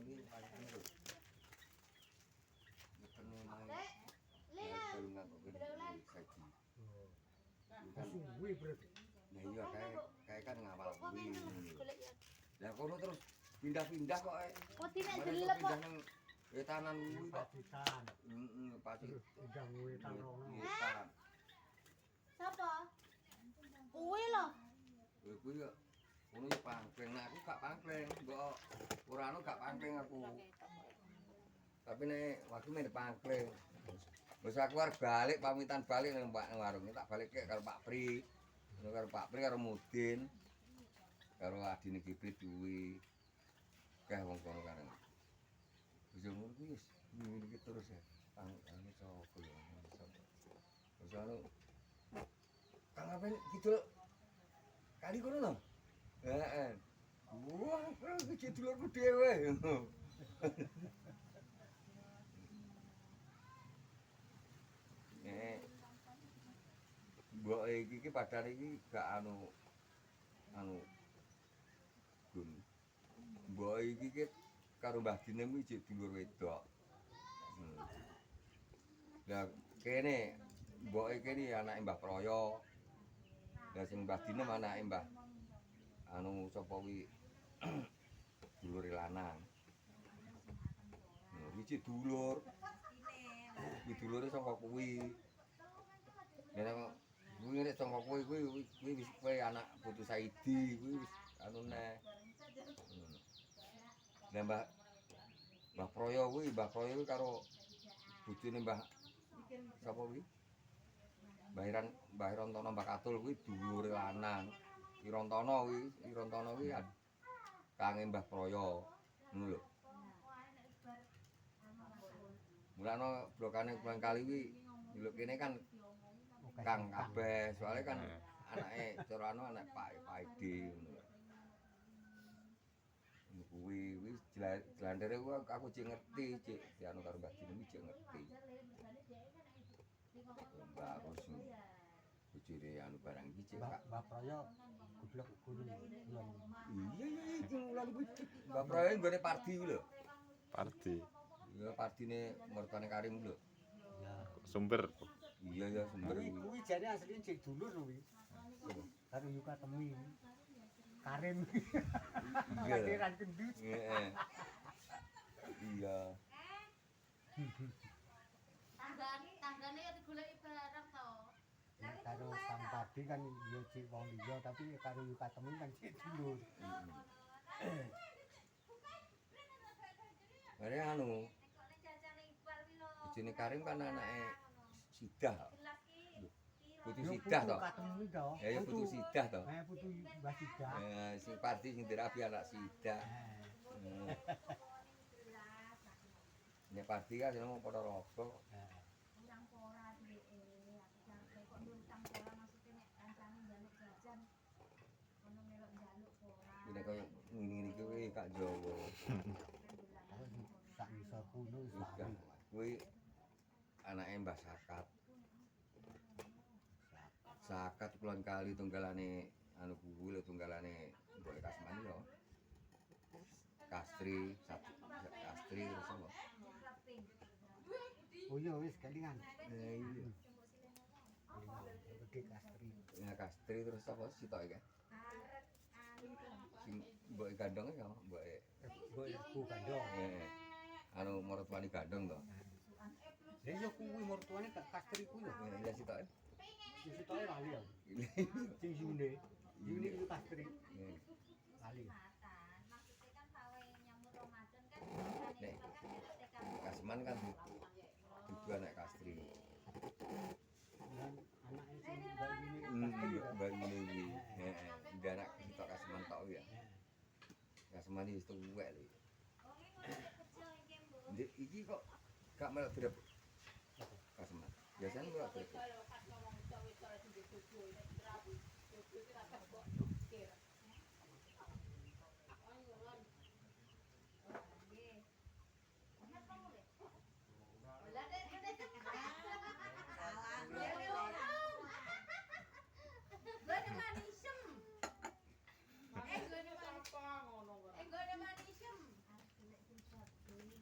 ini paling anu. Ketemu main. Kalau nggak kok gini saji. Suwi berarti. Nah iya kayak kan ngawal kuwi. Lah kono terus pindah-pindah kok. Oh, tidak jelek kok. Wetanan kuwi kok. Pacitan. Pati. Udah wetan rono. Wetan. Sapa? Kuwi lho. Kuwi kok ngono ya pangkleng. Nah aku gak pangkleng, mbok ora anu gak pangkleng aku. Tapi nek waktu main pangkleng. Wis aku arep balik pamitan balik nang warung tak balik karo Pak Pri. Karo Pak Pri karo Mudin. Karo adine Kiprit duwi. Keh wong kono kareng. Wis ngono kuwi wis ngene terus ya. Anu sapa lho. Wis anu Kang Apen kidul kali kono lho. Heeh. Wah, iki dulurku dhewe. Mbok iki padahal iki gak anu Gun. Mbok iki karo Mbah Dinem iki dulur wedok. Lah kene mbok iki anake Mbah Proyo. Lah sing Mbah Dinem anake Mbah anu sapa kuwi dulure lanang. Iki dulur. Iki dulure saka kuwi. Nek kuwi nek saka kuwi wis kowe anak putu Saidi kuwi wis anu neh. Lah Mbah Proyo kuwi karo bojone Mbah sapa kuwi? Mbah Irontono Mbah Katul kuwi dulure lanang. Irontono kuwi kange Mbah Proyo. Ngono lho. Mulane blokane Kulon Kali kuwi ndelok kene kan Kang kabeh, soalnya kan anake cara anu anak Pak Edi ngono. Kuwi wis jlandere aku cek ngerti, cek dianu karo Mbah Dinem cek ngerti. Mbah aku sing bojone anu barang iki cek Mbak Proyo goblok gunung. Iya iki ulang kuwi. Mbah Proyo nggone Pardi kuwi lho. Pardi. Iya Pardine mertane Karim lho. Ya. Sumber. Iya ya sumber Kuwi jane asline cek dulur lho kuwi. Karo Yuka Temi. Karim. Iya. Kadiran kendut. Heeh. Iya. Tanggane ya digoleki barang to. Karo Sampadi kan ya cek wong liya tapi karo Yuka Temi kan cek dulur. Mare anu. Bojone Karim kan anake Sidah. Putu Sidah to. Ya putu Sidah to. Putu Mbah Sidah. Sing Pardi sing dirabi anak Sidah. Nek Pardi kan jenenge padha rogo. Nek koyo ngene iki kuwi Kak Jawa. Sak ngisor kuno wis lari. Kuwi anake Mbah Sakat. Sakat Kulon Kali tunggalane anu kuwi lho tunggalane Mbok Kasmani lho. Kastri, Kastri terus apa? Oh iya wis kelingan. Iya. Gede Kastri. Ya Kastri terus apa sitok iki? Sing Mbok Gandong ya, Mbok Bu Gandong. Anu mertuane Gandong to. Lah iya kuwi mertuane Kastri kuwi lho. Ya sitok. Sing sitoke lali ya. Sing Yune. Yune itu Kastri. Lali. Nek Kasman kan itu anak Kastri. Anake sing Mbak Yune Mbak Yune iki. Heeh, anak sitok Kasman tok ya. Kasman iki wis tuwek lho. Ndek iki kok gak melok drep. Kasman. Biasanya melok drep.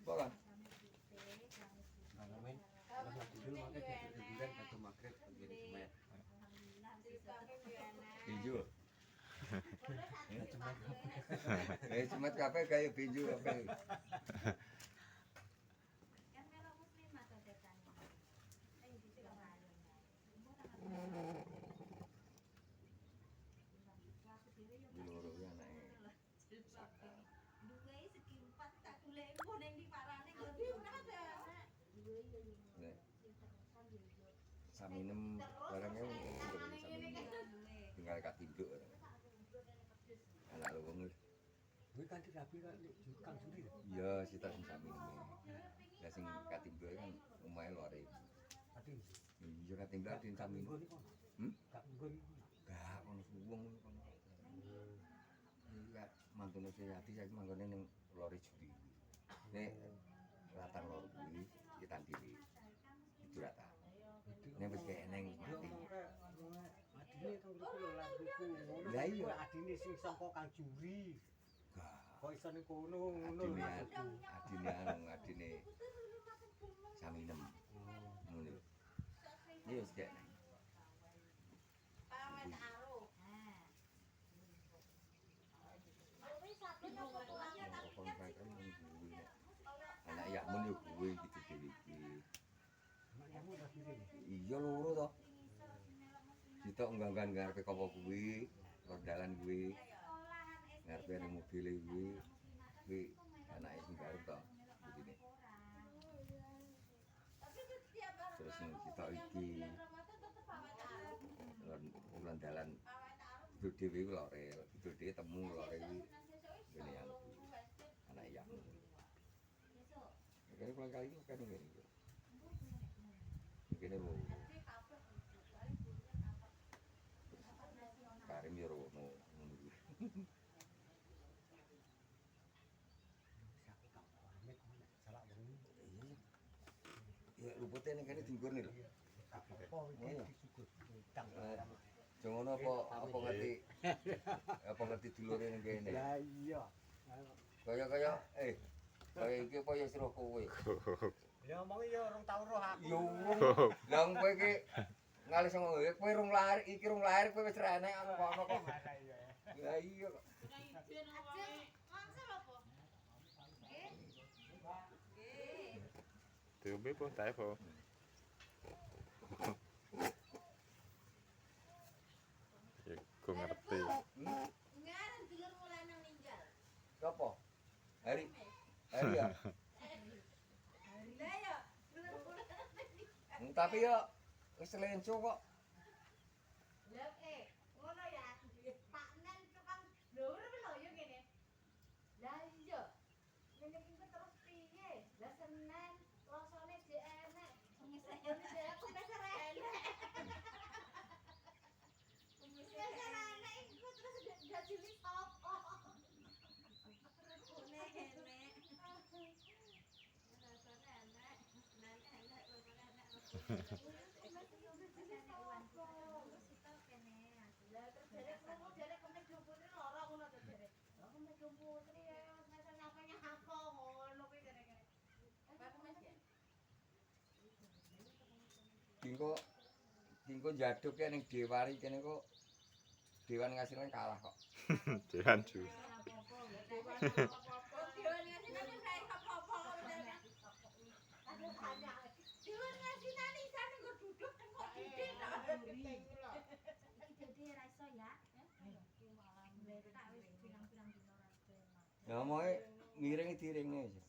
Apa kan? Ngalamin. Pas lagi dulu makanya hiburan satu maghrib begini semet. Pinju. Semet kafe kayak pinju kafe. Loro ya anake. Nek saminem barangnya tinggal katinduk. Anak lu wong Kuwi kan dirapi kan Kang Juri. iya sita sing saminem. Lah sing katinduk kan omahe lore. Ati. Iya katinduk din saminem. Nggon kono. Gak nggon. Gak ono suwung kono. Iya mantune Suyati saiki manggone ning lore Juri. Nek latang lor kuwi kita diri. Itu rata. Nek wis keeneng mati. Adine to mriku lho lan buku ngono. Lah iya. Adine sing saka Kang Juri. Gak. Kok iso ning kono ngono lho. Adine saminem. Ngono lho. Iya wis keeneng. Anak yakmun yo kuwi gitu dhewe iki. Makmu ta diri. Iya loro to. Sitok nganggan ngarepe kopo kuwi, lor dalan kuwi. Ngarepe ning mobil kuwi. Kuwi anake sing garep to. Begini. Terus sing sitok iki lor dalan itu dhewe ku lore, itu dhewe temu lore kuwi. Ngene yang anak yakmun. Kene pulang kali kan ngene. Kene lho. Karim yo rono ngono kuwi. Salak wengi. Ya lupute ning kene dingkurne lho. Apa iki disugut. Tang. Jangan apa ngerti dulure ning kene. Lah iya. Kaya kaya iki apa ya sira kowe. Ya omong ya urung tau roh aku. Yo lah kowe iki ngali sing kowe rung lahir iki rung lahir kowe wis ra enek ana kono kok. Lah iya kok. Diombe po tae po. Ya ku ngerti. Sopo? Hari. Hari ya. Tapi ya wis lenco kok. Dingko jaduk ya ning Dewari kene kok Dewan ngasilan kalah kok. Dewan Ju. Ya moe ngiringi diringne aja.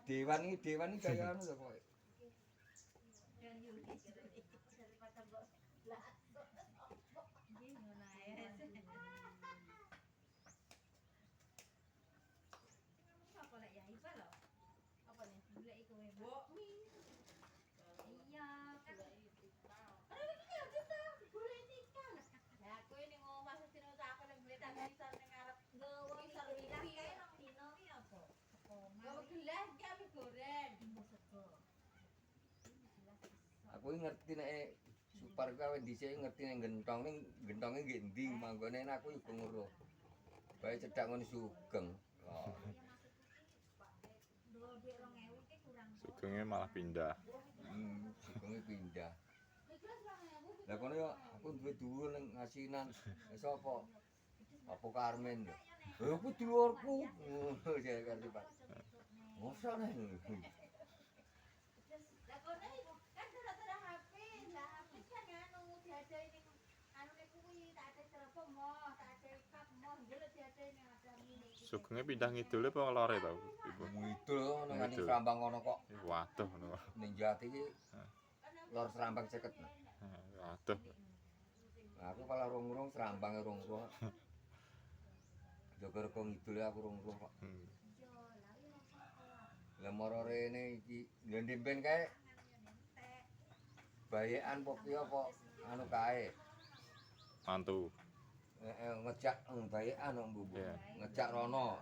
Dewan iki kaya anu lho kok. Aku ngerti nek super kawe dhisik ngerti nek gentonge nggih ndi manggone aku iku nguro. Bae cedhak ngono sugeng. Sugengnya malah pindah. Sugengnya pindah. Lah kono yo aku duwe dhuwur ning ngasinan. Sapa? Apa Karmen lho. Lha aku dulurku. Saya ngerti Pak. Mosok nih. Lah kono iku kan gara-gara HP, lah HP kan anu diadai ning anu nek kuwi tak ada telepon moh, tak ada kap moh, jelo diadai ning ada mini. Sugengnya pindah ngidul apa lore tau Ibu? Ngidul nang Ngidul. Serambang kono kok. Waduh ngono. Ning Jati iki lor Serambang 50. Waduh. Nah, aku kalau rung-rung Serambang rung-rung. Jogo rego ngidul aku rung-rung kok. Lah moro rene iki ndemben kae bayekan po ki apa anu kae. Mantu. Ngejak bayekan kok Mbu. Iya. Ngejak rono.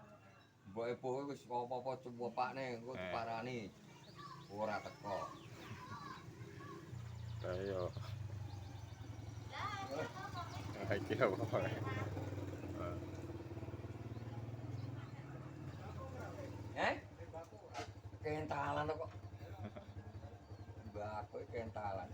Mboke pokoke wis apa-apa cuwopakne engko diparani. Ora teko. Ayo. Lah, Iki apa? Kentalan kok. Mbak aku kentalan.